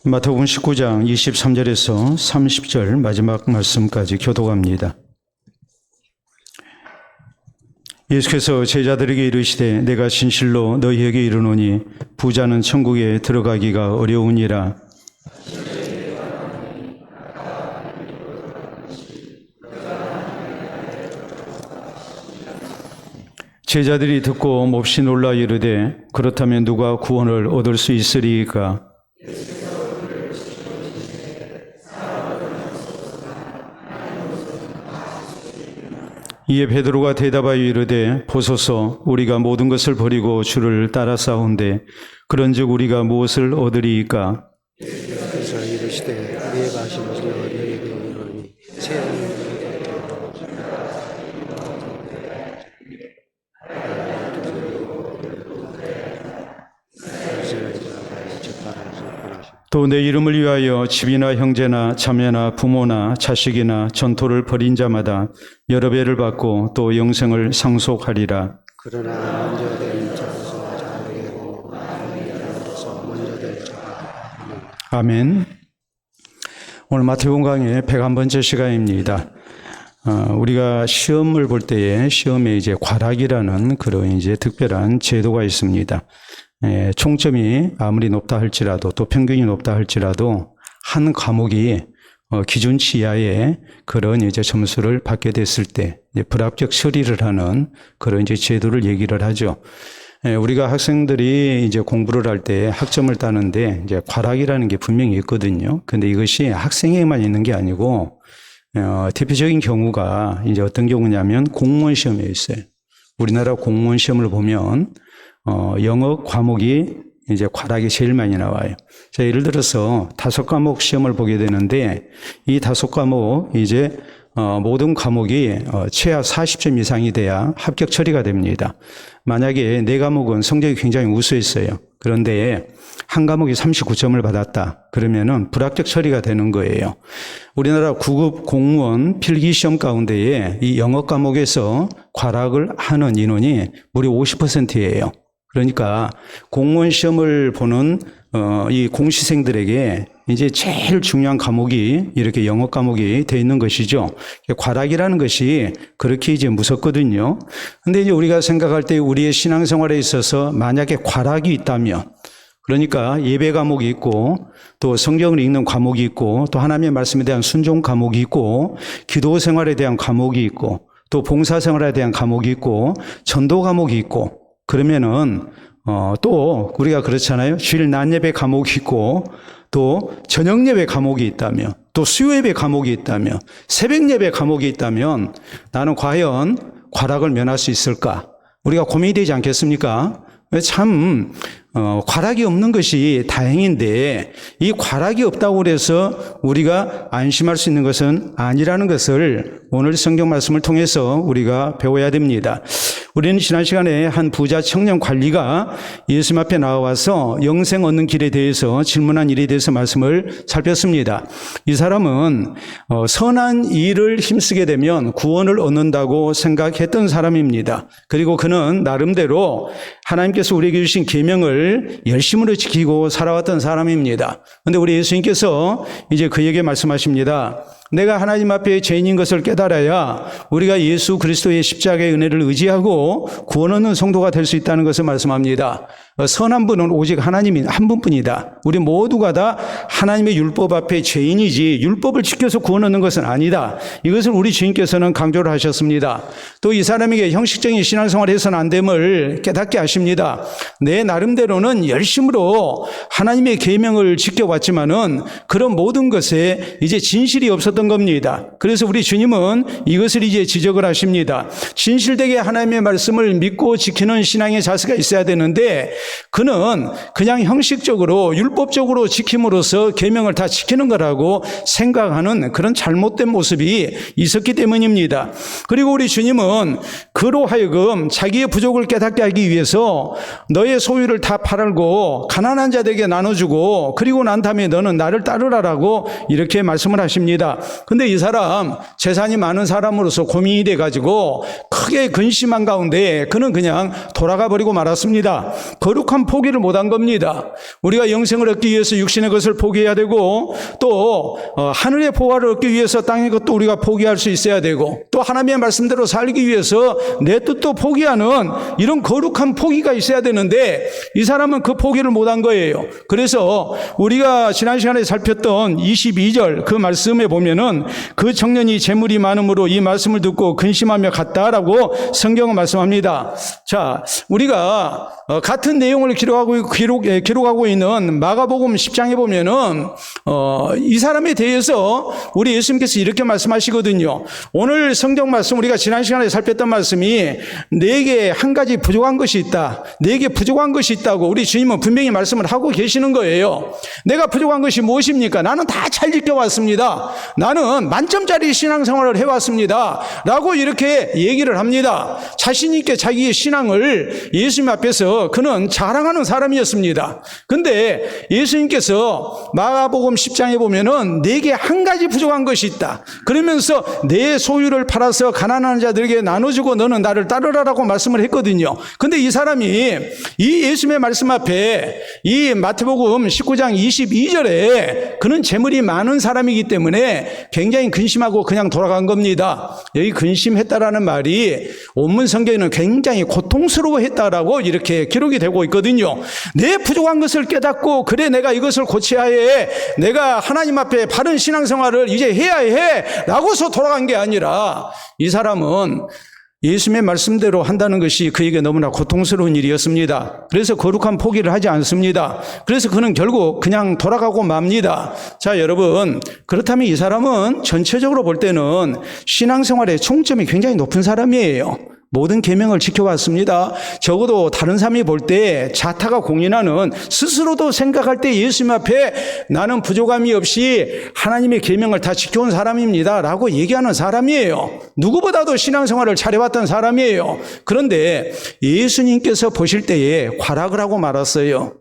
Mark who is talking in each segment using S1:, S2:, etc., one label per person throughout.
S1: 마태복음 19장 23절에서 30절 마지막 말씀까지 교독합니다. 예수께서 제자들에게 이르시되 내가 진실로 너희에게 이르노니 부자는 천국에 들어가기가 어려우니라. 제자들이 듣고 몹시 놀라 이르되 그렇다면 누가 구원을 얻을 수 있으리이까? 이에 베드로가 대답하여 이르되 보소서 우리가 모든 것을 버리고 주를 따라싸운데 그런즉 우리가 무엇을 얻으리이까?
S2: 그래서 이르시되 내가 진실로 너희에게 이르노니
S1: 또 내 이름을 위하여 집이나 형제나 자매나 부모나 자식이나 전토를 벌인 자마다 여러 배를 받고 또 영생을 상속하리라.
S2: 그러나 먼저 된 자로서 자에게로 먼저 될 자가
S1: 아멘. 오늘 마태복음 강의 101번째 시간입니다. 우리가 시험을 볼 때에 시험에 이제 과락이라는 그런 이제 특별한 제도가 있습니다. 총점이 아무리 높다 할지라도 또 평균이 높다 할지라도 한 과목이 기준치 이하의 그런 이제 점수를 받게 됐을 때 불합격 처리를 하는 그런 이제 제도를 얘기를 하죠. 우리가 학생들이 이제 공부를 할 때 학점을 따는데 이제 과락이라는 게 분명히 있거든요. 근데 이것이 학생에게만 있는 게 아니고 대표적인 경우가 이제 어떤 경우냐면 공무원 시험에 있어요. 우리나라 공무원 시험을 보면 영어 과목이 이제 과락이 제일 많이 나와요. 자, 예를 들어서 5과목 시험을 보게 되는데 이 5과목 이제 모든 과목이 최하 40점 이상이 돼야 합격 처리가 됩니다. 만약에 4과목은 성적이 굉장히 우수했어요. 그런데 한 과목이 39점을 받았다. 그러면은 불합격 처리가 되는 거예요. 우리나라 9급 공무원 필기시험 가운데에 이 영어 과목에서 과락을 하는 인원이 무려 50%예요. 그러니까 공무원 시험을 보는 이 공시생들에게 이제 제일 중요한 과목이 이렇게 영어 과목이 돼 있는 것이죠. 과락이라는 것이 그렇게 이제 무섭거든요. 근데 이제 우리가 생각할 때 우리의 신앙생활에 있어서 만약에 과락이 있다면, 그러니까 예배 과목이 있고 또 성경을 읽는 과목이 있고 또 하나님의 말씀에 대한 순종 과목이 있고 기도 생활에 대한 과목이 있고 또 봉사 생활에 대한 과목이 있고 전도 과목이 있고, 그러면은 또 우리가 그렇잖아요. 주일 낮 예배 과목이 있고 또 저녁 예배 과목이 있다면 또 수요 예배 과목이 있다면 새벽 예배 과목이 있다면 나는 과연 과락을 면할 수 있을까? 우리가 고민이 되지 않겠습니까? 참 과락이 없는 것이 다행인데 이 과락이 없다고 해서 우리가 안심할 수 있는 것은 아니라는 것을 오늘 성경 말씀을 통해서 우리가 배워야 됩니다. 우리는 지난 시간에 한 부자 청년 관리가 예수님 앞에 나와서 영생 얻는 길에 대해서 질문한 일에 대해서 말씀을 살폈습니다. 이 사람은 선한 일을 힘쓰게 되면 구원을 얻는다고 생각했던 사람입니다. 그리고 그는 나름대로 하나님께서 우리에게 주신 계명을 열심으로 지키고 살아왔던 사람입니다. 그런데 우리 예수님께서 이제 그에게 말씀하십니다. 내가 하나님 앞에 죄인인 것을 깨달아야 우리가 예수 그리스도의 십자가의 은혜를 의지하고 구원 얻는 성도가 될 수 있다는 것을 말씀합니다. 선한 분은 오직 하나님이 한 분뿐이다. 우리 모두가 다 하나님의 율법 앞에 죄인이지 율법을 지켜서 구원 얻는 것은 아니다. 이것을 우리 주님께서는 강조를 하셨습니다. 또 이 사람에게 형식적인 신앙생활을 해서는 안 됨을 깨닫게 하십니다. 내 나름대로는 열심으로 하나님의 계명을 지켜왔지만은 그런 모든 것에 이제 진실이 없었던 겁니다. 그래서 우리 주님은 이것을 이제 지적을 하십니다. 진실되게 하나님의 말씀을 믿고 지키는 신앙의 자세가 있어야 되는데 그는 그냥 형식적으로 율법적으로 지킴으로써 계명을 다 지키는 거라고 생각하는 그런 잘못된 모습이 있었기 때문입니다. 그리고 우리 주님은 그로 하여금 자기의 부족을 깨닫게 하기 위해서 너의 소유를 다 팔고 가난한 자들에게 나눠주고 그리고 난 다음에 너는 나를 따르라라고 이렇게 말씀을 하십니다. 근데 이 사람 재산이 많은 사람으로서 고민이 돼가지고 크게 근심한 가운데 그는 그냥 돌아가 버리고 말았습니다. 거룩한 포기를 못한 겁니다. 우리가 영생을 얻기 위해서 육신의 것을 포기해야 되고 또 하늘의 보화를 얻기 위해서 땅의 것도 우리가 포기할 수 있어야 되고 또 하나님의 말씀대로 살기 위해서 내 뜻도 포기하는 이런 거룩한 포기가 있어야 되는데 이 사람은 그 포기를 못한 거예요. 그래서 우리가 지난 시간에 살폈던 22절 그 말씀에 보면은 그 청년이 재물이 많음으로 이 말씀을 듣고 근심하며 갔다라고 성경은 말씀합니다. 자, 우리가 같은 내용을 기록하고 있는 마가복음 10장에 보면은 이 사람에 대해서 우리 예수님께서 이렇게 말씀하시거든요. 오늘 성경 말씀 우리가 지난 시간에 살폈던 말씀이 내게 한 가지 부족한 것이 있다. 내게 부족한 것이 있다고 우리 주님은 분명히 말씀을 하고 계시는 거예요. 내가 부족한 것이 무엇입니까? 나는 다 잘 지켜왔습니다. 나는 만점짜리 신앙생활을 해왔습니다. 라고 이렇게 얘기를 합니다. 자신 있게 자기의 신앙을 예수님 앞에서 그는 자랑하는 사람이었습니다. 근데 예수님께서 마가복음 10장에 보면은 내게 한 가지 부족한 것이 있다. 그러면서 내 소유를 팔아서 가난한 자들에게 나눠주고 너는 나를 따르라라고 말씀을 했거든요. 근데 이 사람이 이 예수님의 말씀 앞에 이 마태복음 19장 22절에 그는 재물이 많은 사람이기 때문에 굉장히 근심하고 그냥 돌아간 겁니다. 여기 근심했다라는 말이 원문 성경에는 굉장히 고통스러워했다라고 이렇게 기록이 되고 있거든요. 내 부족한 것을 깨닫고 그래 내가 이것을 고쳐야 해. 내가 하나님 앞에 바른 신앙생활을 이제 해야 해. 라고서 돌아간 게 아니라 이 사람은 예수님의 말씀대로 한다는 것이 그에게 너무나 고통스러운 일이었습니다. 그래서 거룩한 포기를 하지 않습니다. 그래서 그는 결국 그냥 돌아가고 맙니다. 자, 여러분, 그렇다면 이 사람은 전체적으로 볼 때는 신앙생활의 총점이 굉장히 높은 사람이에요. 모든 계명을 지켜왔습니다. 적어도 다른 사람이 볼 때 자타가 공인하는 스스로도 생각할 때 예수님 앞에 나는 부족함이 없이 하나님의 계명을 다 지켜온 사람입니다 라고 얘기하는 사람이에요. 누구보다도 신앙생활을 잘해왔던 사람이에요. 그런데 예수님께서 보실 때에 과락을 하고 말았어요.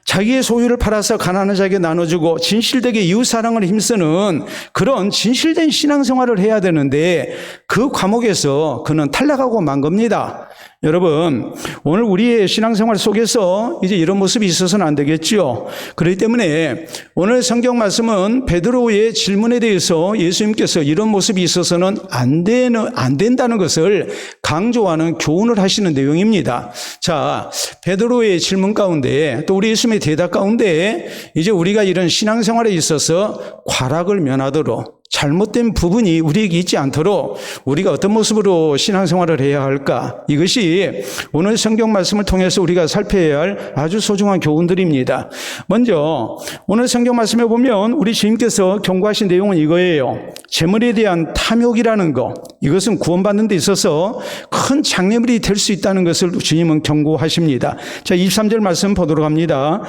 S1: 자기의 소유를 팔아서 가난한 자에게 나눠주고 진실되게 이웃사랑을 힘쓰는 그런 진실된 신앙생활을 해야 되는데 그 과목에서 그는 탈락하고 만 겁니다. 여러분, 오늘 우리의 신앙생활 속에서 이제 이런 모습이 있어서는 안 되겠죠. 그렇기 때문에 오늘 성경 말씀은 베드로의 질문에 대해서 예수님께서 이런 모습이 있어서는 안 된다는 것을 강조하는 교훈을 하시는 내용입니다. 자, 베드로의 질문 가운데 또 우리 예수님의 대답 가운데 이제 우리가 이런 신앙생활에 있어서 과락을 면하도록 잘못된 부분이 우리에게 있지 않도록 우리가 어떤 모습으로 신앙생활을 해야 할까? 이것이 오늘 성경 말씀을 통해서 우리가 살펴야 할 아주 소중한 교훈들입니다. 먼저 오늘 성경 말씀에 보면 우리 주님께서 경고하신 내용은 이거예요. 재물에 대한 탐욕이라는 것, 이것은 구원받는 데 있어서 큰 장애물이 될 수 있다는 것을 주님은 경고하십니다. 자, 23절 말씀 보도록 합니다.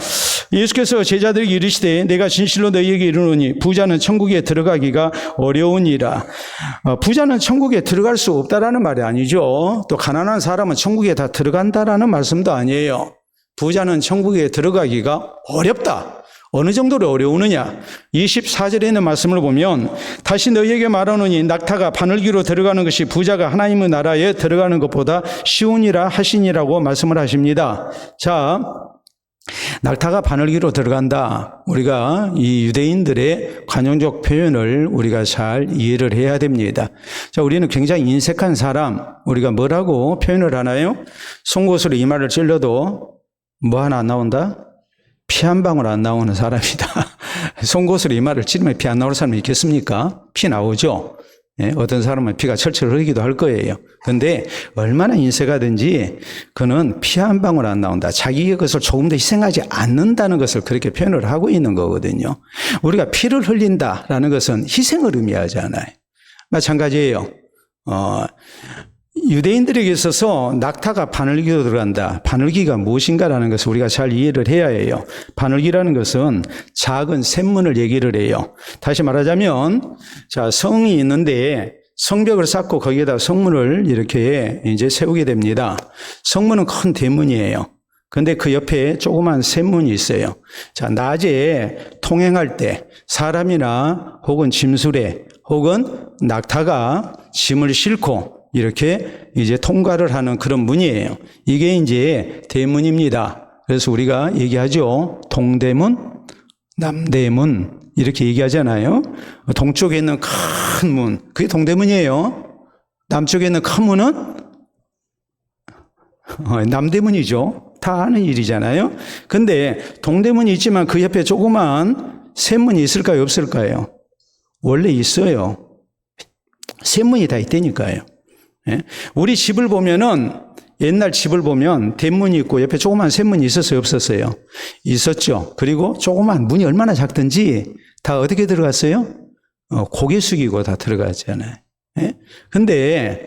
S1: 예수께서 제자들에게 이르시되 내가 진실로 너희에게 이르노니 부자는 천국에 들어가기가 어려우니라. 부자는 천국에 들어갈 수 없다라는 말이 아니죠. 또 가난한 사람은 천국에 다 들어간다라는 말씀도 아니에요. 부자는 천국에 들어가기가 어렵다. 어느 정도로 어려우느냐? 24절에 있는 말씀을 보면 다시 너희에게 말하노니 낙타가 바늘기로 들어가는 것이 부자가 하나님의 나라에 들어가는 것보다 쉬우니라 하시니라고 말씀을 하십니다. 자, 낙타가 바늘기로 들어간다. 우리가 이 유대인들의 관용적 표현을 우리가 잘 이해를 해야 됩니다. 자, 우리는 굉장히 인색한 사람, 우리가 뭐라고 표현을 하나요? 송곳으로 이마를 찔러도 뭐 하나 안 나온다? 피 한 방울 안 나오는 사람이다. 송곳으로 이마를 찌르면 피 안 나올 사람이 있겠습니까? 피 나오죠. 예, 어떤 사람은 피가 철철 흐르기도 할 거예요. 그런데 얼마나 인색하든지 그는 피 한 방울 안 나온다. 자기의 것을 조금 더 희생하지 않는다는 것을 그렇게 표현을 하고 있는 거거든요. 우리가 피를 흘린다라는 것은 희생을 의미하잖아요. 마찬가지예요. 유대인들에게 있어서 낙타가 바늘기로 들어간다. 바늘기가 무엇인가라는 것을 우리가 잘 이해를 해야 해요. 바늘기라는 것은 작은 샘문을 얘기를 해요. 다시 말하자면, 자, 성이 있는데 성벽을 쌓고 거기에다 성문을 이렇게 이제 세우게 됩니다. 성문은 큰 대문이에요. 근데 그 옆에 조그만 샘문이 있어요. 자, 낮에 통행할 때 사람이나 혹은 짐수레 혹은 낙타가 짐을 싣고 이렇게 이제 통과를 하는 그런 문이에요. 이게 이제 대문입니다. 그래서 우리가 얘기하죠. 동대문, 남대문 이렇게 얘기하잖아요. 동쪽에 있는 큰 문, 그게 동대문이에요. 남쪽에 있는 큰 문은 남대문이죠. 다 아는 일이잖아요. 근데 동대문이 있지만 그 옆에 조그만 샘문이 있을까요? 없을까요? 원래 있어요. 샘문이 다 있다니까요. 예? 우리 집을 보면은 옛날 집을 보면 대문이 있고 옆에 조그만 샘문이 있었어요? 없었어요? 있었죠. 그리고 조그만 문이 얼마나 작든지 다 어떻게 들어갔어요? 고개 숙이고 다 들어갔잖아요. 예? 근데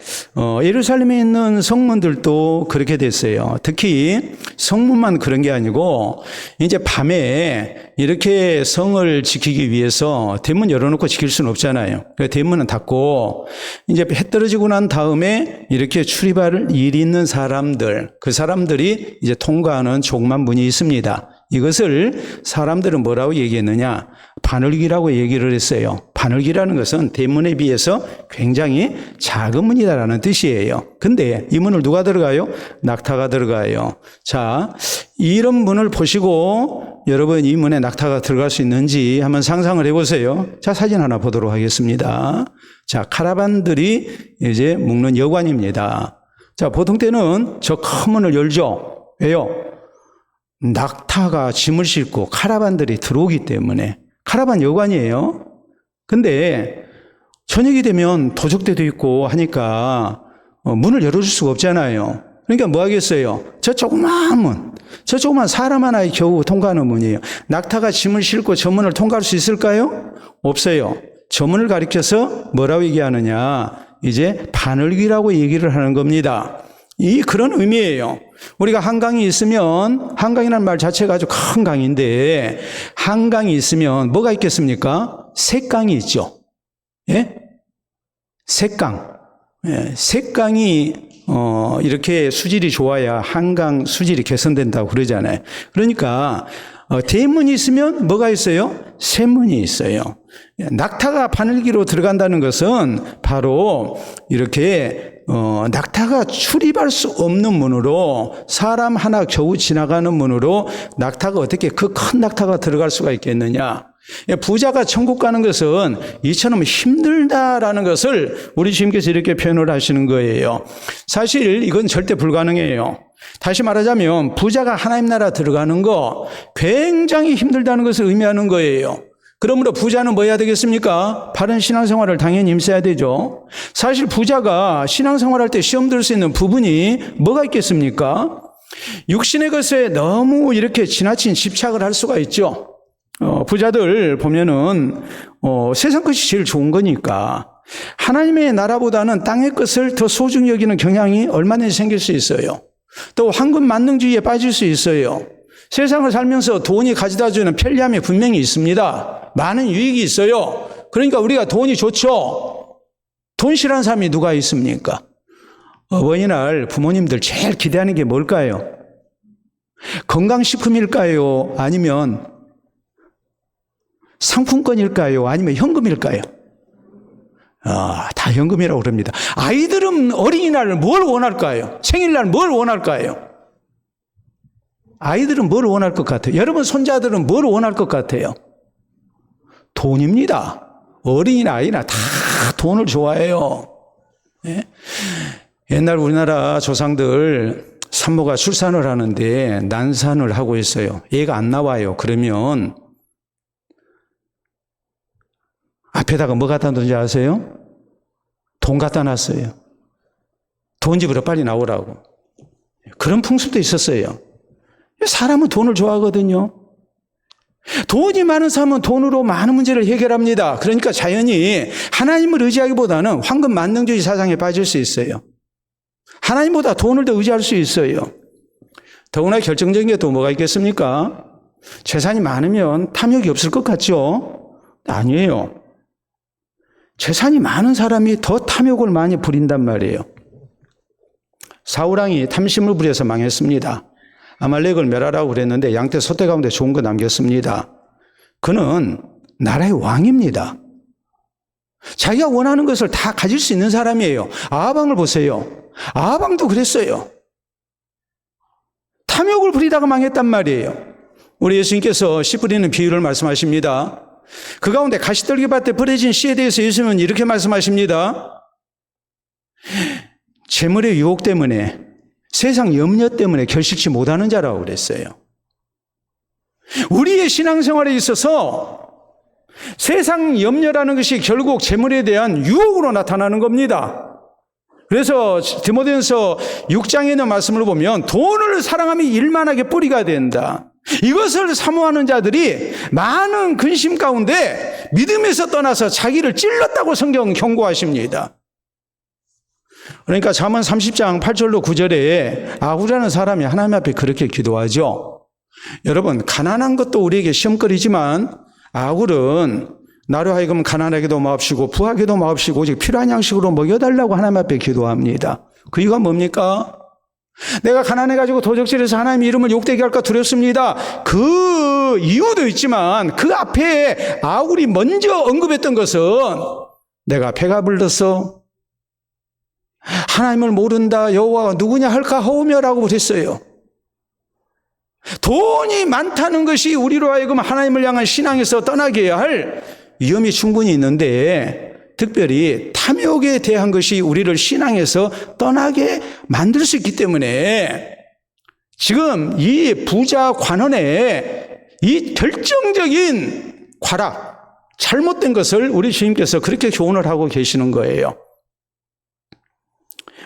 S1: 예루살렘에 있는 성문들도 그렇게 됐어요. 특히 성문만 그런 게 아니고 이제 밤에 이렇게 성을 지키기 위해서 대문 열어놓고 지킬 수는 없잖아요. 그래서 대문은 닫고 이제 해 떨어지고 난 다음에 이렇게 출입할 일이 있는 사람들, 그 사람들이 이제 통과하는 조그만 문이 있습니다. 이것을 사람들은 뭐라고 얘기했느냐? 바늘기라고 얘기를 했어요. 바늘기라는 것은 대문에 비해서 굉장히 작은 문이다라는 뜻이에요. 근데 이 문을 누가 들어가요? 낙타가 들어가요. 자, 이런 문을 보시고 여러분 이 문에 낙타가 들어갈 수 있는지 한번 상상을 해보세요. 자, 사진 하나 보도록 하겠습니다. 자, 카라반들이 이제 묵는 여관입니다. 자, 보통 때는 저 큰 문을 열죠. 왜요? 낙타가 짐을 싣고 카라반들이 들어오기 때문에. 카라반 여관이에요. 근데 저녁이 되면 도적대도 있고 하니까 문을 열어줄 수가 없잖아요. 그러니까 뭐 하겠어요? 저 조그만 문, 저 조그만 사람 하나에 겨우 통과하는 문이에요. 낙타가 짐을 싣고 저 문을 통과할 수 있을까요? 없어요. 저 문을 가리켜서 뭐라고 얘기하느냐? 이제 바늘기라고 얘기를 하는 겁니다. 이 그런 의미예요. 우리가 한강이 있으면, 한강이라는 말 자체가 아주 큰 강인데 한강이 있으면 뭐가 있겠습니까? 샛강이 있죠. 예? 샛강. 예, 샛강이 이렇게 수질이 좋아야 한강 수질이 개선된다고 그러잖아요. 그러니까 대문이 있으면 뭐가 있어요? 샘문이 있어요. 낙타가 바늘기로 들어간다는 것은 바로 이렇게 낙타가 출입할 수 없는 문으로, 사람 하나 겨우 지나가는 문으로 낙타가 어떻게 그 큰 낙타가 들어갈 수가 있겠느냐. 부자가 천국 가는 것은 이처럼 힘들다라는 것을 우리 주님께서 이렇게 표현을 하시는 거예요. 사실 이건 절대 불가능해요. 다시 말하자면 부자가 하나님 나라 들어가는 거 굉장히 힘들다는 것을 의미하는 거예요. 그러므로 부자는 뭐 해야 되겠습니까? 바른 신앙생활을 당연히 임해야 되죠. 사실 부자가 신앙생활할 때 시험 들 수 있는 부분이 뭐가 있겠습니까? 육신의 것에 너무 이렇게 지나친 집착을 할 수가 있죠. 부자들 보면은 세상 것이 제일 좋은 거니까 하나님의 나라보다는 땅의 것을 더 소중히 여기는 경향이 얼마든지 생길 수 있어요. 또 황금 만능주의에 빠질 수 있어요. 세상을 살면서 돈이 가져다주는 편리함이 분명히 있습니다. 많은 유익이 있어요. 그러니까 우리가 돈이 좋죠. 돈 싫어하는 사람이 누가 있습니까? 어버이날 부모님들 제일 기대하는 게 뭘까요? 건강식품일까요? 아니면 상품권일까요? 아니면 현금일까요? 다 현금이라고 그럽니다. 아이들은 어린이날 뭘 원할까요? 생일날 뭘 원할까요? 아이들은 뭘 원할 것 같아요? 여러분 손자들은 뭘 원할 것 같아요? 돈입니다. 어린이나 아이나 다 돈을 좋아해요. 예? 옛날 우리나라 조상들 산모가 출산을 하는데 난산을 하고 있어요. 얘가 안 나와요. 그러면 앞에다가 뭐 갖다 놓는지 아세요? 돈 갖다 놨어요. 돈 집으로 빨리 나오라고. 그런 풍습도 있었어요. 사람은 돈을 좋아하거든요. 돈이 많은 사람은 돈으로 많은 문제를 해결합니다. 그러니까 자연히 하나님을 의지하기보다는 황금 만능주의 사상에 빠질 수 있어요. 하나님보다 돈을 더 의지할 수 있어요. 더구나 결정적인 게 또 뭐가 있겠습니까? 재산이 많으면 탐욕이 없을 것 같죠? 아니에요. 재산이 많은 사람이 더 탐욕을 많이 부린단 말이에요. 사울왕이 탐심을 부려서 망했습니다. 아말렉을 멸하라고 그랬는데 양떼 소떼 가운데 좋은 거 남겼습니다. 그는 나라의 왕입니다. 자기가 원하는 것을 다 가질 수 있는 사람이에요. 아합 왕을 보세요. 아합 왕도 그랬어요. 탐욕을 부리다가 망했단 말이에요. 우리 예수님께서 씨 뿌리는 비유를 말씀하십니다. 그 가운데 가시떨기밭에 버려진 씨에 대해서 예수님은 이렇게 말씀하십니다. 재물의 유혹 때문에, 세상 염려 때문에 결실치 못하는 자라고 그랬어요. 우리의 신앙생활에 있어서 세상 염려라는 것이 결국 재물에 대한 유혹으로 나타나는 겁니다. 그래서 디모데전서 6장에 있는 말씀을 보면 돈을 사랑하면 일만하게 뿌리가 된다. 이것을 사모하는 자들이 많은 근심 가운데 믿음에서 떠나서 자기를 찔렀다고 성경은 경고하십니다. 그러니까 잠언 30장 8절로 9절에 아구라는 사람이 하나님 앞에 그렇게 기도하죠. 여러분, 가난한 것도 우리에게 시험거리지만 아굴은 나로 하여금 가난하게도 마옵시고 부하게도 마옵시고 오직 필요한 양식으로 먹여달라고 하나님 앞에 기도합니다. 그 이유가 뭡니까? 내가 가난해가지고 도적질해서 하나님 이름을 욕되게 할까 두렵습니다. 그 이유도 있지만 그 앞에 아굴이 먼저 언급했던 것은 내가 배가 불러서 하나님을 모른다, 여호와가 누구냐 할까 하오며라고 그랬어요. 돈이 많다는 것이 우리로 하여금 하나님을 향한 신앙에서 떠나게 할 위험이 충분히 있는데 특별히 탐욕에 대한 것이 우리를 신앙에서 떠나게 만들 수 있기 때문에 지금 이 부자 관원의 이 결정적인 과락, 잘못된 것을 우리 주님께서 그렇게 교훈을 하고 계시는 거예요.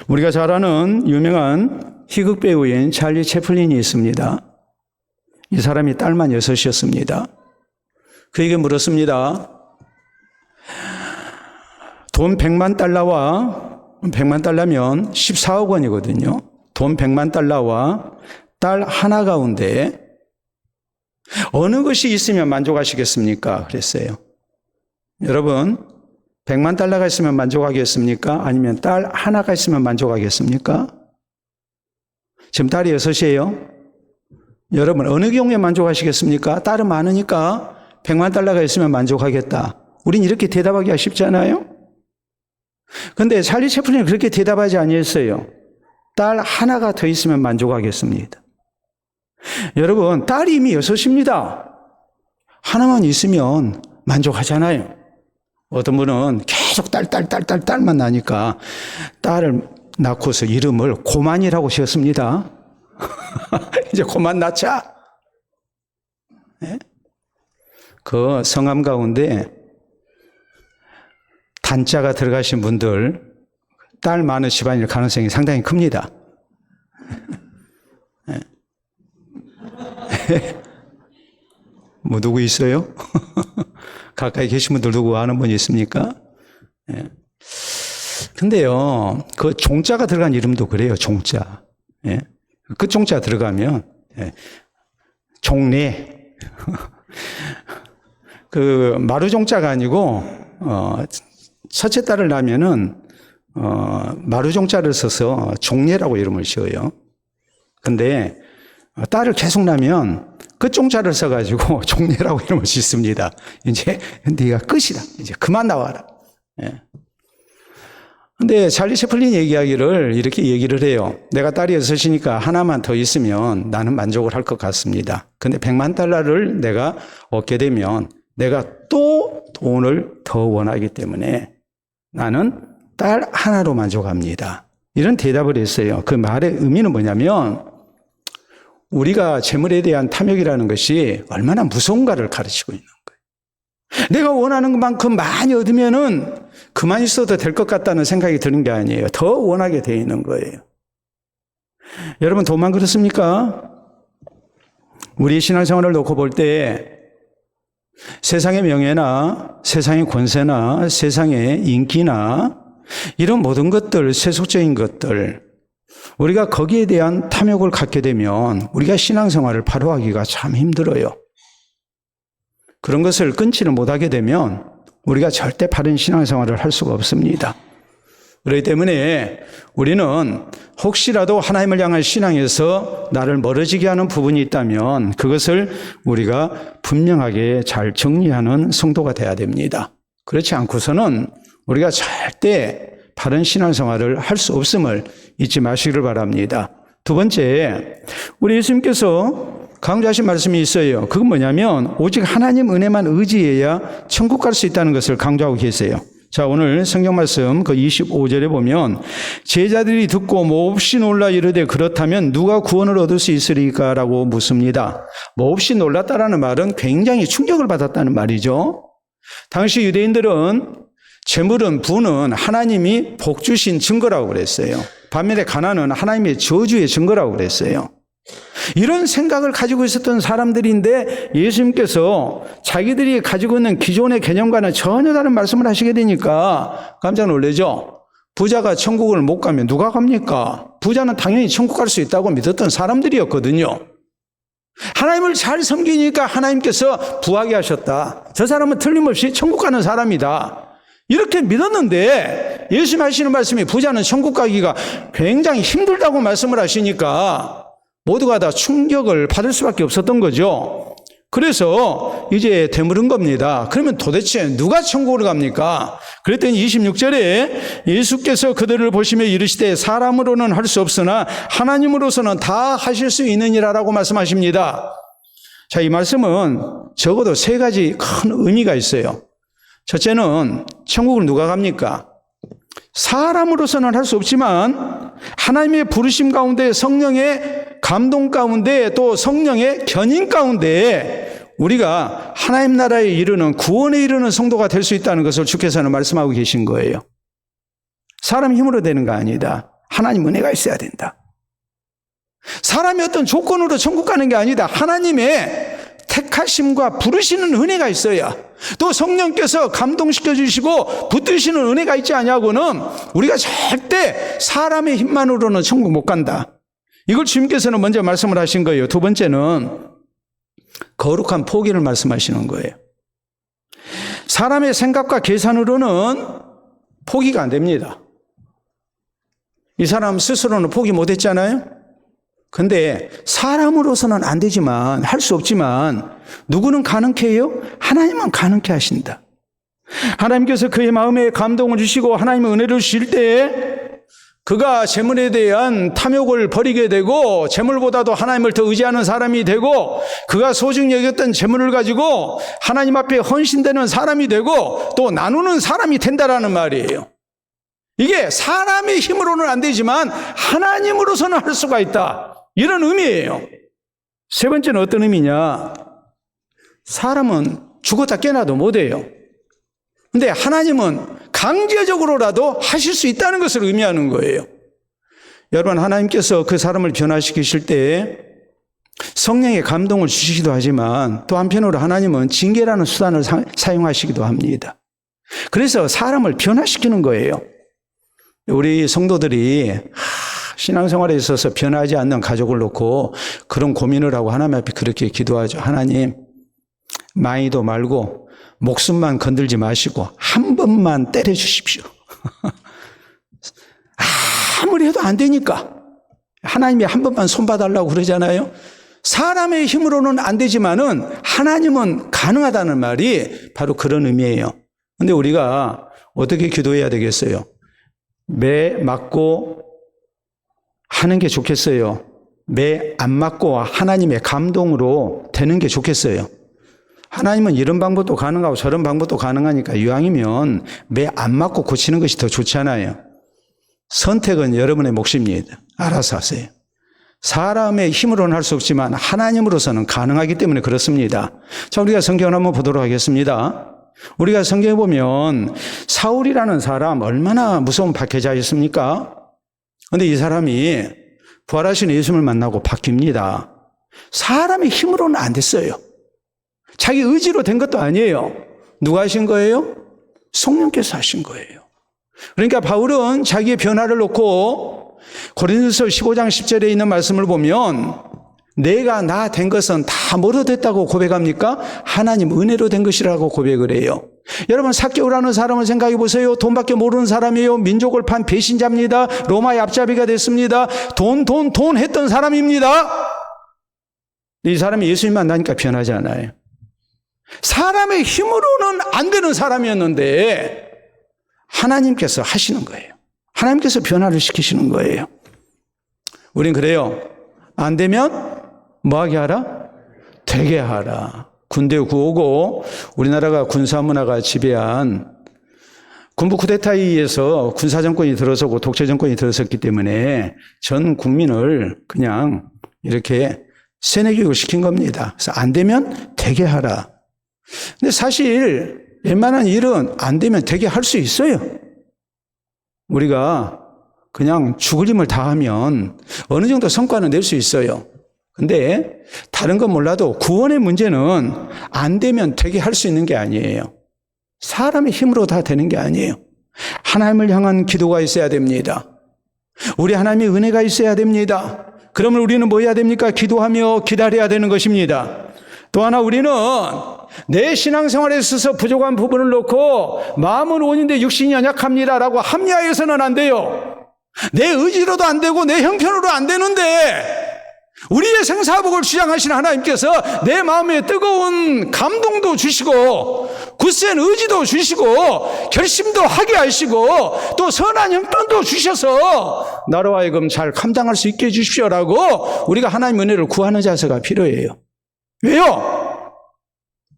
S1: 우리가 잘 아는 유명한 희극 배우인 찰리 채플린이 있습니다. 이 사람이 딸만 6이었습니다. 그에게 물었습니다. 돈 100만 달러와 100만 달러면 14억 원이거든요. 돈 100만 달러와 딸 하나 가운데 어느 것이 있으면 만족하시겠습니까? 그랬어요. 여러분, 100만 달러가 있으면 만족하겠습니까? 아니면 딸 하나가 있으면 만족하겠습니까? 지금 딸이 6이에요. 여러분, 어느 경우에 만족하시겠습니까? 딸은 많으니까 100만 달러가 있으면 만족하겠다. 우린 이렇게 대답하기가 쉽지 않아요? 그런데 찰리 채플린은 그렇게 대답하지 아니했어요. 딸 하나가 더 있으면 만족하겠습니다. 여러분, 딸이 이미 6입니다. 하나만 있으면 만족하잖아요. 어떤 분은 계속 딸만 나니까 딸을 낳고서 이름을 고만이라고 지었습니다. 이제 고만 낳자. 네? 그 성함 가운데 단자가 들어가신 분들 딸 많은 집안일 가능성이 상당히 큽니다. 네. 뭐 누구 있어요? 가까이 계신 분들 누구 아는 분이 있습니까? 예. 근데요, 그 종자가 들어간 이름도 그래요, 종자. 예. 그 종자 들어가면, 예. 종래. 그, 마루종자가 아니고, 첫째 딸을 낳으면은, 마루종자를 써서 종래라고 이름을 지어요. 근데, 딸을 계속 낳으면, 그 종자를 써가지고 종래라고 이름을 짓습니다. 이제 네가 끝이다. 이제 그만 나와라. 예. 근데 찰리 채플린 얘기하기를 이렇게 얘기를 해요. 내가 딸이 6이니까 하나만 더 있으면 나는 만족을 할 것 같습니다. 근데 100만 달러를 내가 얻게 되면 내가 또 돈을 더 원하기 때문에 나는 딸 하나로 만족합니다. 이런 대답을 했어요. 그 말의 의미는 뭐냐면 우리가 재물에 대한 탐욕이라는 것이 얼마나 무서운가를 가르치고 있는 거예요. 내가 원하는 것만큼 많이 얻으면은 그만 있어도 될 것 같다는 생각이 드는 게 아니에요. 더 원하게 되어 있는 거예요. 여러분, 돈만 그렇습니까? 우리 신앙생활을 놓고 볼 때 세상의 명예나 세상의 권세나 세상의 인기나 이런 모든 것들, 세속적인 것들, 우리가 거기에 대한 탐욕을 갖게 되면 우리가 신앙생활을 바로 하기가 참 힘들어요. 그런 것을 끊지를 못하게 되면 우리가 절대 바른 신앙생활을 할 수가 없습니다. 그렇기 때문에 우리는 혹시라도 하나님을 향한 신앙에서 나를 멀어지게 하는 부분이 있다면 그것을 우리가 분명하게 잘 정리하는 성도가 돼야 됩니다. 그렇지 않고서는 우리가 절대 바른 신앙생활을 할 수 없음을 잊지 마시기를 바랍니다. 두 번째, 우리 예수님께서 강조하신 말씀이 있어요. 그건 뭐냐면 오직 하나님 은혜만 의지해야 천국 갈 수 있다는 것을 강조하고 계세요. 자, 오늘 성경 말씀 그 25절에 보면 제자들이 듣고 몹시 놀라 이르되 그렇다면 누가 구원을 얻을 수 있으리까? 라고 묻습니다. 몹시 놀랐다라는 말은 굉장히 충격을 받았다는 말이죠. 당시 유대인들은 재물은 부는 하나님이 복 주신 증거라고 그랬어요. 반면에 가난은 하나님의 저주의 증거라고 그랬어요. 이런 생각을 가지고 있었던 사람들인데 예수님께서 자기들이 가지고 있는 기존의 개념과는 전혀 다른 말씀을 하시게 되니까 깜짝 놀라죠. 부자가 천국을 못 가면 누가 갑니까? 부자는 당연히 천국 갈 수 있다고 믿었던 사람들이었거든요. 하나님을 잘 섬기니까 하나님께서 부하게 하셨다. 저 사람은 틀림없이 천국 가는 사람이다. 이렇게 믿었는데 예수님 하시는 말씀이 부자는 천국 가기가 굉장히 힘들다고 말씀을 하시니까 모두가 다 충격을 받을 수밖에 없었던 거죠. 그래서 이제 되물은 겁니다. 그러면 도대체 누가 천국으로 갑니까? 그랬더니 26절에 예수께서 그들을 보시며 이르시되 사람으로는 할 수 없으나 하나님으로서는 다 하실 수 있느니라라고 말씀하십니다. 자, 이 말씀은 적어도 세 가지 큰 의미가 있어요. 첫째는 천국을 누가 갑니까? 사람으로서는 할 수 없지만 하나님의 부르심 가운데 성령의 감동 가운데 또 성령의 견인 가운데 우리가 하나님 나라에 이르는 구원에 이르는 성도가 될 수 있다는 것을 주께서는 말씀하고 계신 거예요. 사람 힘으로 되는 거 아니다. 하나님 은혜가 있어야 된다. 사람이 어떤 조건으로 천국 가는 게 아니다. 하나님의 택하심과 부르시는 은혜가 있어야 또 성령께서 감동시켜 주시고 붙드시는 은혜가 있지 않냐고는 우리가 절대 사람의 힘만으로는 천국 못 간다. 이걸 주님께서는 먼저 말씀을 하신 거예요. 두 번째는 거룩한 포기를 말씀하시는 거예요. 사람의 생각과 계산으로는 포기가 안 됩니다. 이 사람 스스로는 포기 못 했잖아요. 근데 사람으로서는 안 되지만 할 수 없지만 누구는 가능케 해요? 하나님은 가능케 하신다. 하나님께서 그의 마음에 감동을 주시고 하나님의 은혜를 주실 때 그가 재물에 대한 탐욕을 버리게 되고 재물보다도 하나님을 더 의지하는 사람이 되고 그가 소중히 여겼던 재물을 가지고 하나님 앞에 헌신되는 사람이 되고 또 나누는 사람이 된다라는 말이에요. 이게 사람의 힘으로는 안 되지만 하나님으로서는 할 수가 있다. 이런 의미예요. 세 번째는 어떤 의미냐? 사람은 죽었다 깨어나도 못해요. 근데 하나님은 강제적으로라도 하실 수 있다는 것을 의미하는 거예요. 여러분, 하나님께서 그 사람을 변화시키실 때 성령의 감동을 주시기도 하지만 또 한편으로 하나님은 징계라는 수단을 사용하시기도 합니다. 그래서 사람을 변화시키는 거예요. 우리 성도들이 신앙생활에 있어서 변하지 않는 가족을 놓고 그런 고민을 하고 하나님 앞에 그렇게 기도하죠. 하나님, 마이도 말고 목숨만 건들지 마시고 한 번만 때려주십시오. 아무리 해도 안 되니까 하나님이 한 번만 손봐달라고 그러잖아요. 사람의 힘으로는 안 되지만은 하나님은 가능하다는 말이 바로 그런 의미예요. 근데 우리가 어떻게 기도해야 되겠어요? 매 맞고 하는 게 좋겠어요? 매 안 맞고 하나님의 감동으로 되는 게 좋겠어요? 하나님은 이런 방법도 가능하고 저런 방법도 가능하니까 이왕이면 매 안 맞고 고치는 것이 더 좋잖아요. 선택은 여러분의 몫입니다. 알아서 하세요. 사람의 힘으로는 할 수 없지만 하나님으로서는 가능하기 때문에 그렇습니다. 자, 우리가 성경을 한번 보도록 하겠습니다. 우리가 성경에 보면 사울이라는 사람 얼마나 무서운 박해자였습니까? 그런데 이 사람이 부활하신 예수님을 만나고 바뀝니다. 사람의 힘으로는 안 됐어요. 자기 의지로 된 것도 아니에요. 누가 하신 거예요? 성령께서 하신 거예요. 그러니까 바울은 자기의 변화를 놓고 고린도서 15장 10절에 있는 말씀을 보면 내가 나 된 것은 다 뭐로 됐다고 고백합니까? 하나님 은혜로 된 것이라고 고백을 해요. 여러분, 삭개오라는 사람을 생각해 보세요. 돈밖에 모르는 사람이에요. 민족을 판 배신자입니다. 로마의 앞잡이가 됐습니다. 돈 했던 사람입니다. 이 사람이 예수님 만나니까 변하지 않아요. 사람의 힘으로는 안 되는 사람이었는데 하나님께서 하시는 거예요. 하나님께서 변화를 시키시는 거예요. 우린 그래요. 안 되면 뭐하게 하라? 되게 하라. 군대 구호고 우리나라가 군사문화가 지배한 군부 쿠데타에 의해서 군사정권이 들어서고 독재정권이 들어섰기 때문에 전 국민을 그냥 이렇게 세뇌교육을 시킨 겁니다. 그래서 안 되면 되게 하라. 근데 사실 웬만한 일은 안 되면 되게 할 수 있어요. 우리가 그냥 죽을 힘을 다하면 어느 정도 성과는 낼 수 있어요. 근데 다른 건 몰라도 구원의 문제는 안 되면 되게 할 수 있는 게 아니에요. 사람의 힘으로 다 되는 게 아니에요. 하나님을 향한 기도가 있어야 됩니다. 우리 하나님의 은혜가 있어야 됩니다. 그러면 우리는 뭐 해야 됩니까? 기도하며 기다려야 되는 것입니다. 또 하나 우리는 내 신앙생활에 있어서 부족한 부분을 놓고 마음은 온인데 육신이 연약합니다라고 합리화해서는 안 돼요. 내 의지로도 안 되고 내 형편으로 안 되는데 우리의 생사복을 주장하시는 하나님께서 내 마음에 뜨거운 감동도 주시고 굳센 의지도 주시고 결심도 하게 하시고 또 선한 형편도 주셔서 나로 하여금 잘 감당할 수 있게 해주십시오라고 우리가 하나님 은혜를 구하는 자세가 필요해요. 왜요?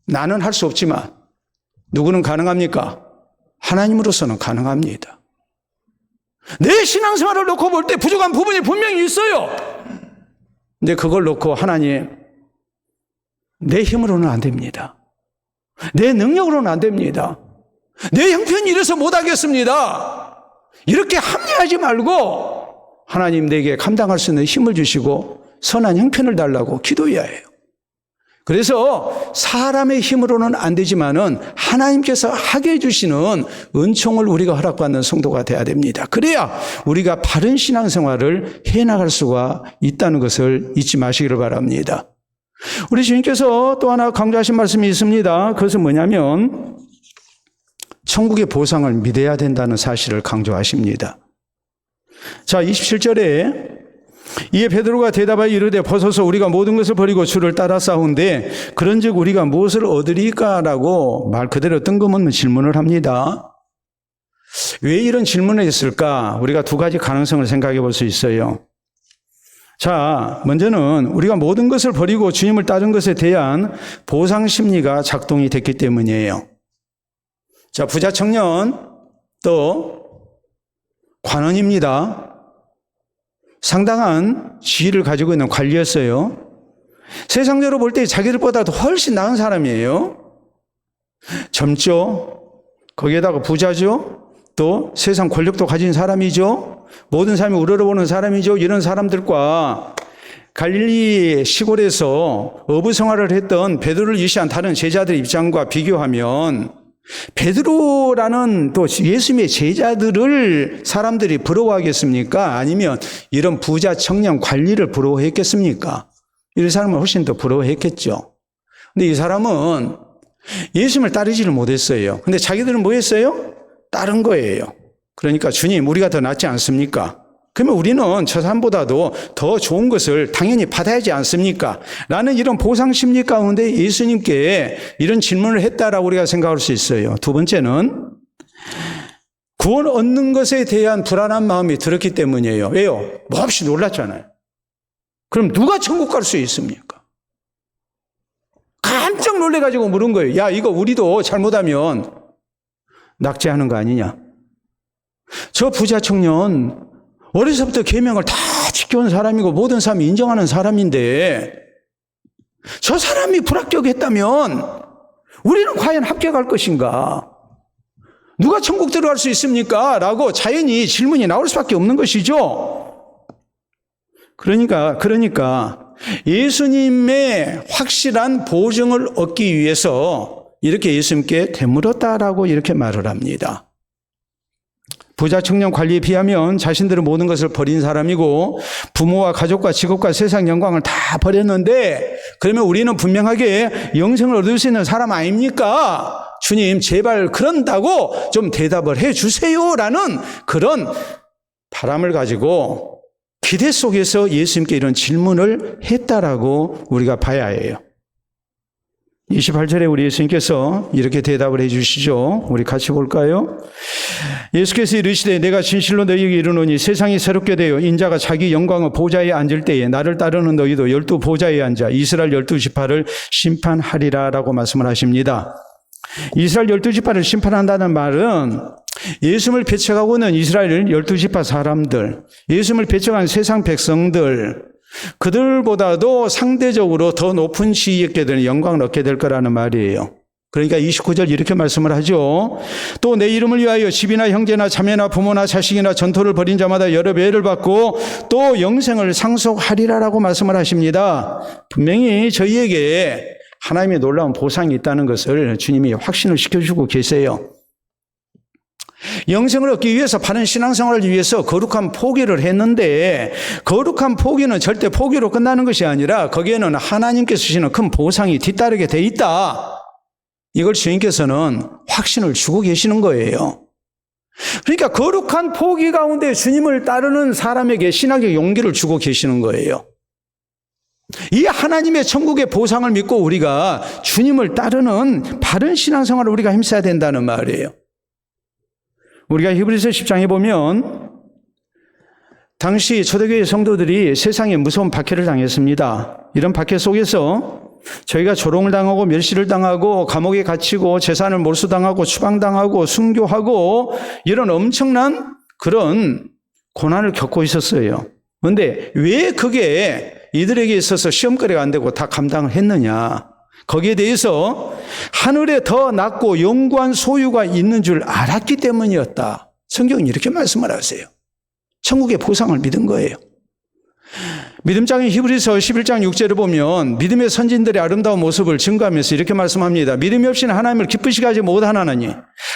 S1: 나는 할 수 없지만 누구는 가능합니까? 하나님으로서는 가능합니다. 내 신앙생활을 놓고 볼 때 부족한 부분이 분명히 있어요. 근데 그걸 놓고 하나님, 내 힘으로는 안 됩니다. 내 능력으로는 안 됩니다. 내 형편이 이래서 못하겠습니다. 이렇게 합리하지 말고 하나님 내게 감당할 수 있는 힘을 주시고 선한 형편을 달라고 기도해야 해요. 그래서 사람의 힘으로는 안 되지만은 하나님께서 하게 해주시는 은총을 우리가 허락받는 성도가 돼야 됩니다. 그래야 우리가 바른 신앙생활을 해나갈 수가 있다는 것을 잊지 마시기를 바랍니다. 우리 주님께서 또 하나 강조하신 말씀이 있습니다. 그것은 뭐냐면 천국의 보상을 믿어야 된다는 사실을 강조하십니다. 자, 27절에 이에 베드로가 대답하여 이르되 벗어서 우리가 모든 것을 버리고 주를 따라 싸운데 그런즉 우리가 무엇을 얻으리까라고 말 그대로 뜬금없는 질문을 합니다. 왜 이런 질문을 했을까? 우리가 두 가지 가능성을 생각해 볼 수 있어요. 자, 먼저는 우리가 모든 것을 버리고 주님을 따른 것에 대한 보상 심리가 작동이 됐기 때문이에요. 자, 부자 청년 또 관원입니다. 상당한 지위를 가지고 있는 관리였어요. 세상적으로 볼 때 자기들보다도 훨씬 나은 사람이에요. 젊죠. 거기에다가 부자죠. 또 세상 권력도 가진 사람이죠. 모든 사람이 우러러보는 사람이죠. 이런 사람들과 갈릴리 시골에서 어부 생활을 했던 베드로를 위시한 다른 제자들 입장과 비교하면 베드로라는 또 예수님의 제자들을 사람들이 부러워하겠습니까? 아니면 이런 부자 청년 관리를 부러워했겠습니까? 이 사람은 훨씬 더 부러워했겠죠. 근데 이 사람은 예수님을 따르지를 못했어요. 근데 자기들은 뭐 했어요? 따른 거예요. 그러니까 주님, 우리가 더 낫지 않습니까? 그러면 우리는 저 사람보다도 더 좋은 것을 당연히 받아야지 않습니까? 라는 이런 보상 심리 가운데 예수님께 이런 질문을 했다라고 우리가 생각할 수 있어요. 두 번째는 구원 얻는 것에 대한 불안한 마음이 들었기 때문이에요. 왜요? 몹시 놀랐잖아요. 그럼 누가 천국 갈 수 있습니까? 깜짝 놀래가지고 물은 거예요. 야, 이거 우리도 잘못하면 낙제하는 거 아니냐? 저 부자 청년 어려서부터 계명을 다 지켜온 사람이고 모든 사람이 인정하는 사람인데 저 사람이 불합격했다면 우리는 과연 합격할 것인가? 누가 천국 들어갈 수 있습니까? 라고 자연히 질문이 나올 수밖에 없는 것이죠. 그러니까 예수님의 확실한 보증을 얻기 위해서 이렇게 예수님께 되물었다라고 이렇게 말을 합니다. 부자 청년 관리에 비하면 자신들의 모든 것을 버린 사람이고 부모와 가족과 직업과 세상 영광을 다 버렸는데 그러면 우리는 분명하게 영생을 얻을 수 있는 사람 아닙니까? 주님 제발 그런다고 좀 대답을 해 주세요라는 그런 바람을 가지고 기대 속에서 예수님께 이런 질문을 했다라고 우리가 봐야 해요. 28절에 우리 예수님께서 이렇게 대답을 해 주시죠. 우리 같이 볼까요? 예수께서 이르시되 내가 진실로 너희에게 이르노니 세상이 새롭게 되어 인자가 자기 영광의 보좌에 앉을 때에 나를 따르는 너희도 12 보좌에 앉아 이스라엘 12지파를 심판하리라 라고 말씀을 하십니다. 이스라엘 12지파를 심판한다는 말은 예수님을 배척하고는 이스라엘 12지파 사람들, 예수님을 배척한 세상 백성들, 그들보다도 상대적으로 더 높은 지위에 있게 되는 영광을 얻게 될 거라는 말이에요. 그러니까 29절 이렇게 말씀을 하죠. 또 내 이름을 위하여 집이나 형제나 자매나 부모나 자식이나 전토를 벌인 자마다 여러 배를 받고 또 영생을 상속하리라라고 말씀을 하십니다. 분명히 저희에게 하나님의 놀라운 보상이 있다는 것을 주님이 확신을 시켜주고 계세요. 영생을 얻기 위해서 바른 신앙생활을 위해서 거룩한 포기를 했는데 거룩한 포기는 절대 포기로 끝나는 것이 아니라 거기에는 하나님께서 주시는 큰 보상이 뒤따르게 돼 있다. 이걸 주님께서는 확신을 주고 계시는 거예요. 그러니까 거룩한 포기 가운데 주님을 따르는 사람에게 신학의 용기를 주고 계시는 거예요. 이 하나님의 천국의 보상을 믿고 우리가 주님을 따르는 바른 신앙생활을 우리가 힘써야 된다는 말이에요. 우리가 히브리서 10장에 보면 당시 초대교회 성도들이 세상에 무서운 박해를 당했습니다. 이런 박해 속에서 저희가 조롱을 당하고 멸시를 당하고 감옥에 갇히고 재산을 몰수당하고 추방당하고 순교하고 이런 엄청난 그런 고난을 겪고 있었어요. 그런데 왜 그게 이들에게 있어서 시험거리가 안 되고 다 감당을 했느냐? 거기에 대해서 하늘에 더 낫고 영구한 소유가 있는 줄 알았기 때문이었다. 성경은 이렇게 말씀을 하세요. 천국의 보상을 믿은 거예요. 믿음장인 히브리서 11장 6절을 보면 믿음의 선진들의 아름다운 모습을 증거하면서 이렇게 말씀합니다. 믿음이 없이는 하나님을 기쁘시게 하지 못하나니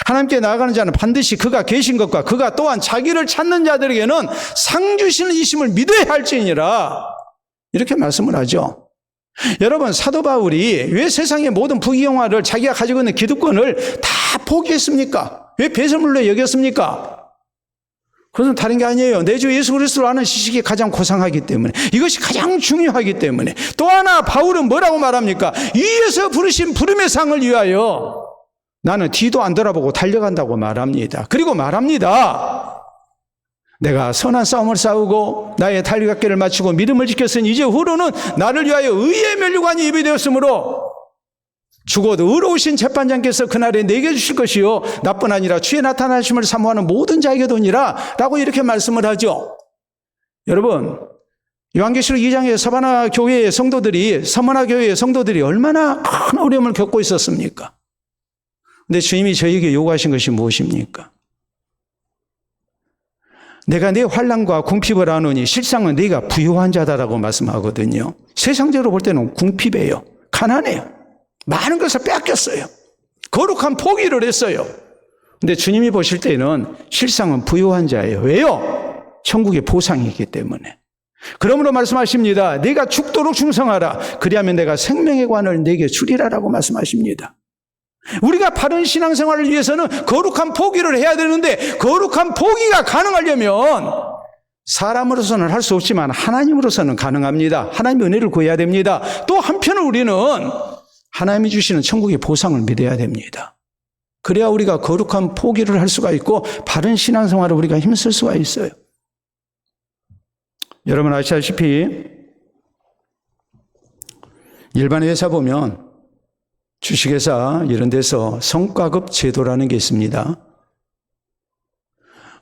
S1: 하나님께 나아가는 자는 반드시 그가 계신 것과 그가 또한 자기를 찾는 자들에게는 상 주시는 이심을 믿어야 할지니라. 이렇게 말씀을 하죠. 여러분 사도 바울이 왜 세상의 모든 부귀영화를 자기가 가지고 있는 기득권을 다 포기했습니까? 왜 배설물로 여겼습니까? 그것은 다른 게 아니에요. 내 주 예수 그리스도를 아는 지식이 가장 고상하기 때문에 이것이 가장 중요하기 때문에 또 하나 바울은 뭐라고 말합니까? 위에서 부르신 부름의 상을 위하여 나는 뒤도 안 돌아보고 달려간다고 말합니다. 그리고 말합니다. 내가 선한 싸움을 싸우고 나의 달리갑기를 마치고 믿음을 지켰으니 이제 후로는 나를 위하여 의의 면류관이 예비되었으므로 죽어도 의로우신 재판장께서 그날에 내게 주실 것이요 나뿐 아니라 주의 나타나심을 사모하는 모든 자에게도니라 라고 이렇게 말씀을 하죠. 여러분 요한계시록 2장에 서머나 교회의 성도들이 얼마나 큰 어려움을 겪고 있었습니까? 근데 주님이 저에게 요구하신 것이 무엇입니까? 내가 네 환난과 궁핍을 아노니 실상은 네가 부유한 자다라고 말씀하거든요. 세상적으로 볼 때는 궁핍해요. 가난해요. 많은 것을 빼앗겼어요. 거룩한 포기를 했어요. 근데 주님이 보실 때는 실상은 부유한 자예요. 왜요? 천국의 보상이 있기 때문에. 그러므로 말씀하십니다. 네가 죽도록 충성하라. 그리하면 내가 생명의 관을 네게 주리라라고 말씀하십니다. 우리가 바른 신앙생활을 위해서는 거룩한 포기를 해야 되는데 거룩한 포기가 가능하려면 사람으로서는 할 수 없지만 하나님으로서는 가능합니다. 하나님의 은혜를 구해야 됩니다. 또 한편으로 우리는 하나님이 주시는 천국의 보상을 믿어야 됩니다. 그래야 우리가 거룩한 포기를 할 수가 있고 바른 신앙생활을 우리가 힘쓸 수가 있어요. 여러분 아시다시피 일반 회사 보면 주식회사 이런 데서 성과급 제도라는 게 있습니다.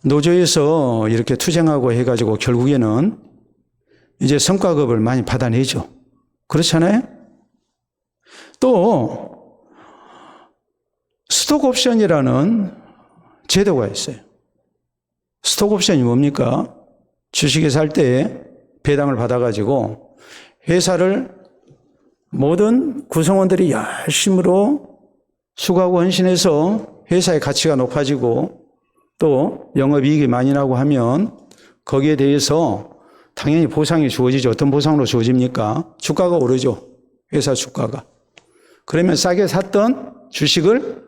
S1: 노조에서 이렇게 투쟁하고 해가지고 결국에는 이제 성과급을 많이 받아내죠. 그렇잖아요? 또 스톡옵션이라는 제도가 있어요. 스톡옵션이 뭡니까? 주식회사 할 때 배당을 받아가지고 회사를 모든 구성원들이 열심으로 수고하고 헌신해서 회사의 가치가 높아지고 또 영업이익이 많이 나고 하면 거기에 대해서 당연히 보상이 주어지죠. 어떤 보상으로 주어집니까? 주가가 오르죠. 회사 주가가. 그러면 싸게 샀던 주식을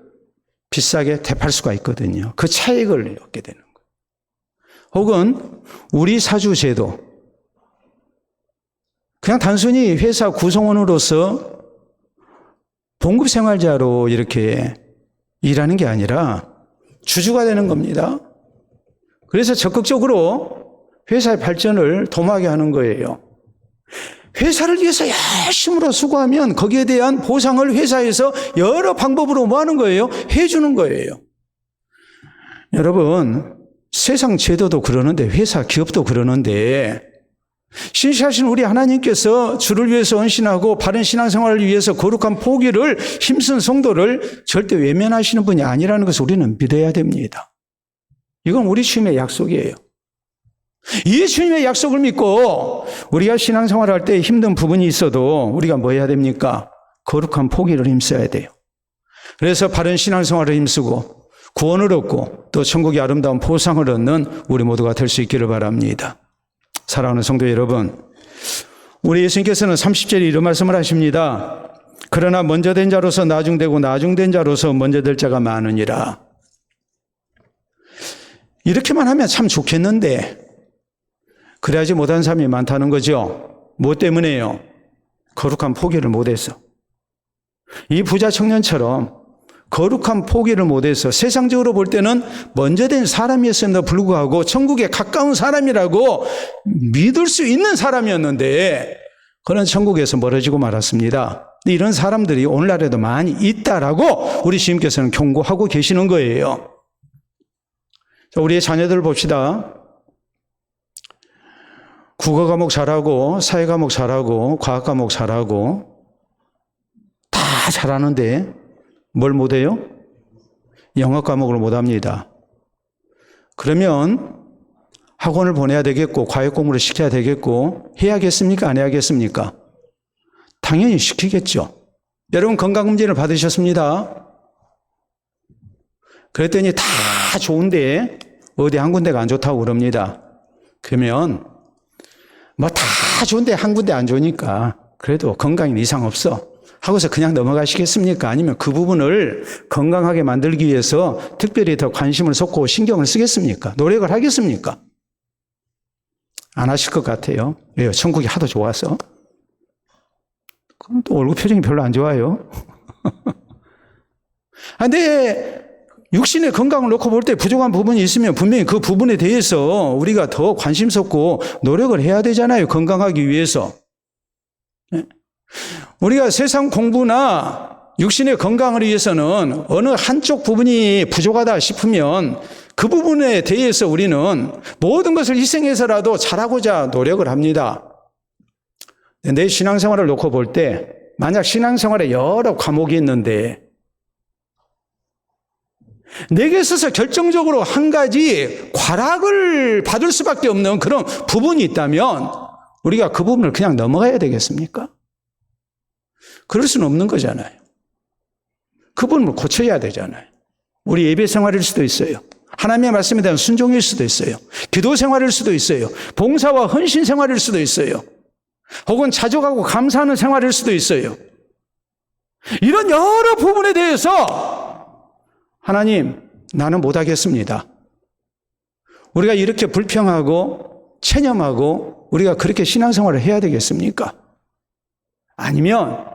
S1: 비싸게 되팔 수가 있거든요. 그 차익을 얻게 되는 거예요. 혹은 우리 사주제도. 그냥 단순히 회사 구성원으로서 봉급생활자로 이렇게 일하는 게 아니라 주주가 되는 겁니다. 그래서 적극적으로 회사의 발전을 도모하게 하는 거예요. 회사를 위해서 열심으로 수고하면 거기에 대한 보상을 회사에서 여러 방법으로 뭐 하는 거예요? 해주는 거예요. 여러분, 세상 제도도 그러는데 회사 기업도 그러는데 신실하신 우리 하나님께서 주를 위해서 헌신하고 바른 신앙생활을 위해서 거룩한 포기를 힘쓴 성도를 절대 외면하시는 분이 아니라는 것을 우리는 믿어야 됩니다. 이건 우리 주님의 약속이에요. 이 주님의 약속을 믿고 우리가 신앙생활을 할 때 힘든 부분이 있어도 우리가 뭐 해야 됩니까? 거룩한 포기를 힘써야 돼요. 그래서 바른 신앙생활을 힘쓰고 구원을 얻고 또 천국의 아름다운 보상을 얻는 우리 모두가 될 수 있기를 바랍니다. 사랑하는 성도 여러분, 우리 예수님께서는 30절에 이런 말씀을 하십니다. 그러나 먼저 된 자로서 나중되고 나중된 자로서 먼저 될 자가 많으니라. 이렇게만 하면 참 좋겠는데 그래야지 못한 사람이 많다는 거죠. 뭐 때문에요? 거룩한 포기를 못해서. 이 부자 청년처럼 거룩한 포기를 못해서 세상적으로 볼 때는 먼저 된 사람이었음에도 불구하고 천국에 가까운 사람이라고 믿을 수 있는 사람이었는데 그런 천국에서 멀어지고 말았습니다. 이런 사람들이 오늘날에도 많이 있다라고 우리 주님께서는 경고하고 계시는 거예요. 자, 우리의 자녀들 봅시다. 국어 과목 잘하고 사회 과목 잘하고 과학 과목 잘하고 다 잘하는데 뭘 못해요? 영어 과목을 못합니다. 그러면 학원을 보내야 되겠고 과외 공부를 시켜야 되겠고 해야겠습니까? 안 해야겠습니까? 당연히 시키겠죠. 여러분 건강검진을 받으셨습니다. 그랬더니 다 좋은데 어디 한 군데가 안 좋다고 그럽니다. 그러면 뭐 다 좋은데 한 군데 안 좋으니까 그래도 건강에 이상 없어 하고서 그냥 넘어가시겠습니까? 아니면 그 부분을 건강하게 만들기 위해서 특별히 더 관심을 쏟고 신경을 쓰겠습니까? 노력을 하겠습니까? 안 하실 것 같아요. 왜요? 천국이 하도 좋아서. 그럼 또 얼굴 표정이 별로 안 좋아요. 내 육신의 건강을 놓고 볼 때 부족한 부분이 있으면 분명히 그 부분에 대해서 우리가 더 관심 쏟고 노력을 해야 되잖아요. 건강하기 위해서. 우리가 세상 공부나 육신의 건강을 위해서는 어느 한쪽 부분이 부족하다 싶으면 그 부분에 대해서 우리는 모든 것을 희생해서라도 잘하고자 노력을 합니다. 내 신앙생활을 놓고 볼 때 만약 신앙생활에 여러 과목이 있는데 내게 있어서 결정적으로 한 가지 과락을 받을 수밖에 없는 그런 부분이 있다면 우리가 그 부분을 그냥 넘어가야 되겠습니까? 그럴 수는 없는 거잖아요. 그 부분을 고쳐야 되잖아요. 우리 예배 생활일 수도 있어요. 하나님의 말씀에 대한 순종일 수도 있어요. 기도 생활일 수도 있어요. 봉사와 헌신 생활일 수도 있어요. 혹은 자족하고 감사하는 생활일 수도 있어요. 이런 여러 부분에 대해서 하나님, 나는 못하겠습니다. 우리가 이렇게 불평하고 체념하고 우리가 그렇게 신앙생활을 해야 되겠습니까? 아니면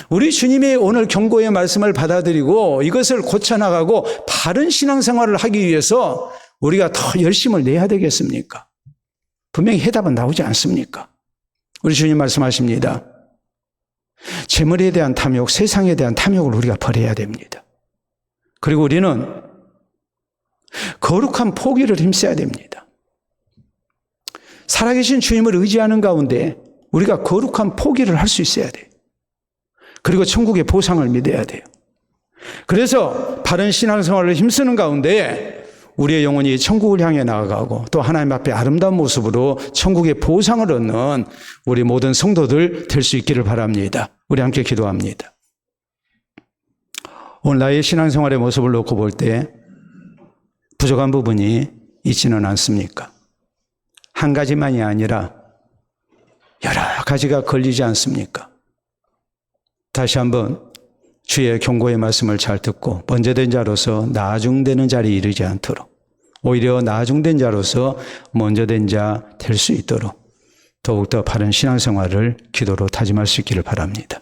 S1: 우리 주님의 오늘 경고의 말씀을 받아들이고 이것을 고쳐나가고 바른 신앙생활을 하기 위해서 우리가 더 열심을 내야 되겠습니까? 분명히 해답은 나오지 않습니까? 우리 주님 말씀하십니다. 재물에 대한 탐욕, 세상에 대한 탐욕을 우리가 버려야 됩니다. 그리고 우리는 거룩한 포기를 힘써야 됩니다. 살아계신 주님을 의지하는 가운데 우리가 거룩한 포기를 할 수 있어야 돼요. 그리고 천국의 보상을 믿어야 돼요. 그래서 바른 신앙생활을 힘쓰는 가운데 우리의 영혼이 천국을 향해 나아가고 또 하나님 앞에 아름다운 모습으로 천국의 보상을 얻는 우리 모든 성도들 될 수 있기를 바랍니다. 우리 함께 기도합니다. 오늘 나의 신앙생활의 모습을 놓고 볼 때 부족한 부분이 있지는 않습니까? 한 가지만이 아니라 여러 가지가 걸리지 않습니까? 다시 한번 주의 경고의 말씀을 잘 듣고 먼저된 자로서 나중되는 자리에 이르지 않도록, 오히려 나중된 자로서 먼저된 자 될 수 있도록 더욱더 바른 신앙생활을 기도로 다짐할 수 있기를 바랍니다.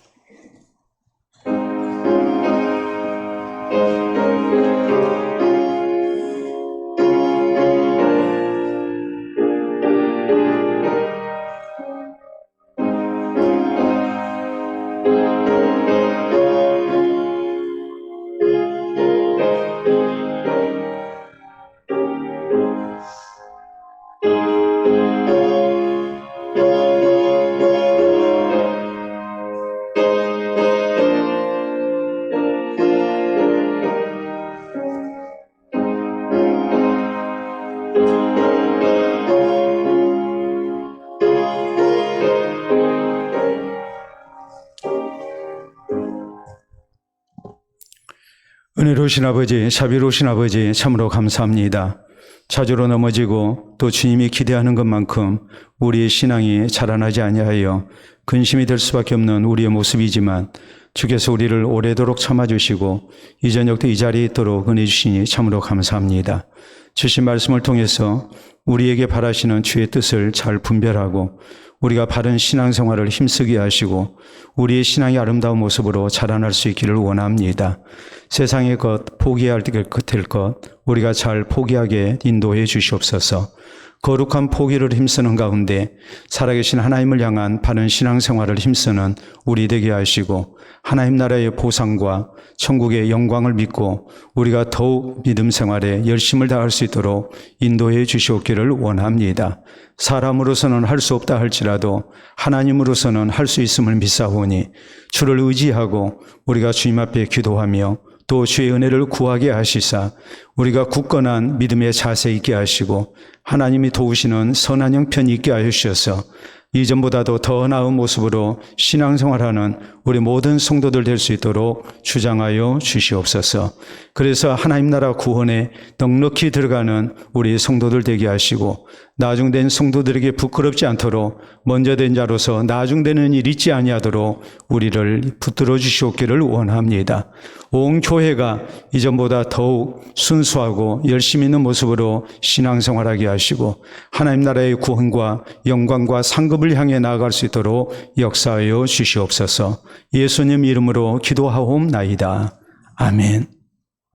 S1: 은혜로우신 아버지, 자비로우신 아버지, 참으로 감사합니다. 자주로 넘어지고 또 주님이 기대하는 것만큼 우리의 신앙이 자라나지 아니하여 근심이 될 수밖에 없는 우리의 모습이지만 주께서 우리를 오래도록 참아주시고 이 저녁도 이 자리에 있도록 은혜 주시니 참으로 감사합니다. 주신 말씀을 통해서 우리에게 바라시는 주의 뜻을 잘 분별하고 우리가 바른 신앙생활을 힘쓰게 하시고 우리의 신앙이 아름다운 모습으로 자라날 수 있기를 원합니다. 세상의 것, 포기해야 될 것, 우리가 잘 포기하게 인도해 주시옵소서. 거룩한 포기를 힘쓰는 가운데 살아계신 하나님을 향한 바른 신앙생활을 힘쓰는 우리 되게 하시고 하나님 나라의 보상과 천국의 영광을 믿고 우리가 더욱 믿음 생활에 열심을 다할 수 있도록 인도해 주시옵기를 원합니다. 사람으로서는 할 수 없다 할지라도 하나님으로서는 할 수 있음을 믿사오니 주를 의지하고 우리가 주님 앞에 기도하며 또 주의 은혜를 구하게 하시사 우리가 굳건한 믿음의 자세 있게 하시고 하나님이 도우시는 선한 형편이 있게 하여 주셔서 이전보다도 더 나은 모습으로 신앙생활하는 우리 모든 성도들 될 수 있도록 주장하여 주시옵소서. 그래서 하나님 나라 구원에 넉넉히 들어가는 우리 성도들 되게 하시고 나중된 성도들에게 부끄럽지 않도록 먼저 된 자로서 나중되는 일 있지 아니하도록 우리를 붙들어 주시옵기를 원합니다. 온 교회가 이전보다 더욱 순수하고 열심히 있는 모습으로 신앙생활하게 하시고 하나님 나라의 구원과 영광과 상급을 향해 나아갈 수 있도록 역사하여 주시옵소서. 예수님 이름으로 기도하옵나이다. 아멘.